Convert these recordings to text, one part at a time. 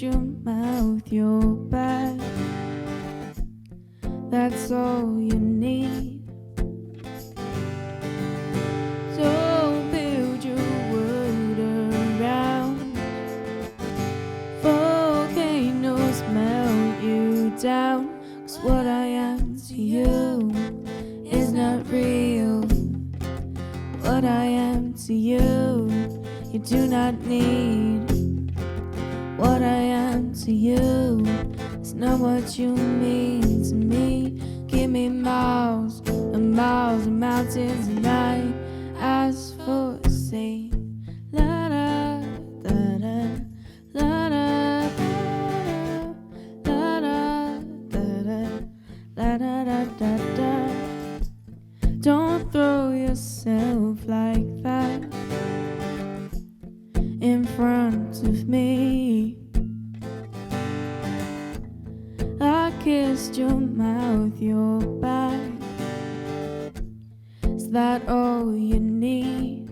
kissed your mouth, your back. That's all you need. So build your world around volcanoes, melt you down. 'Cause what I am to you is not real. What I am to you, you do not need. What I am to you is not what you mean to me. Give me miles and miles of mountains, and I ask for a sea. La da da da la da da da da da da da da. Don't throw yourself like that in front of me. I kissed your mouth, your back. Is that all you need?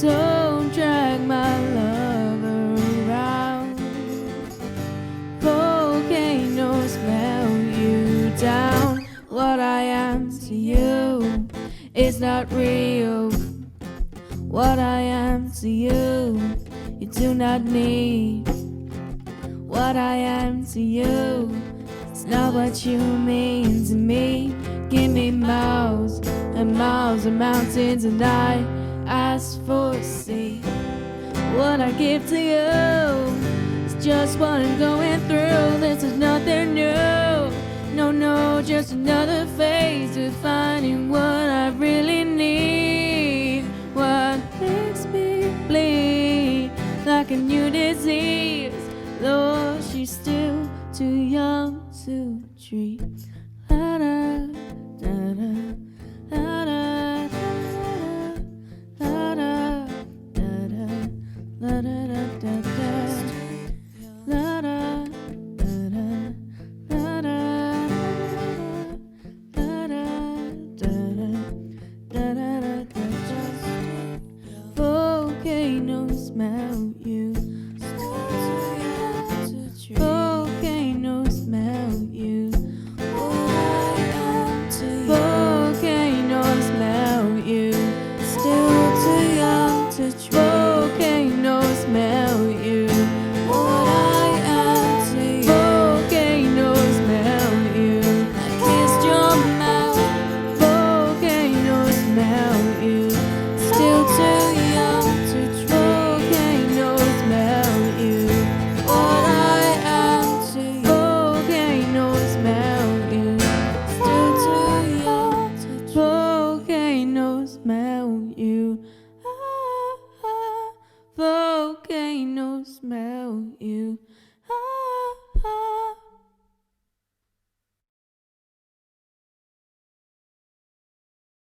Don't drag my love around. Volcanoes melt you down. What I am to you is not real. What I am to you, you do not need. What I am to you, it's not what you mean to me. Give me miles and miles of mountains, and I ask for a sea. What I give to you is just what I'm going through. This is nothing new. No, no, just another phase of finding what I really need. What makes me bleed like a new disease, though she's still too young to treat. La da da da la da da da da da la da da da da la da da da la da da da da da. Volcanoes melt you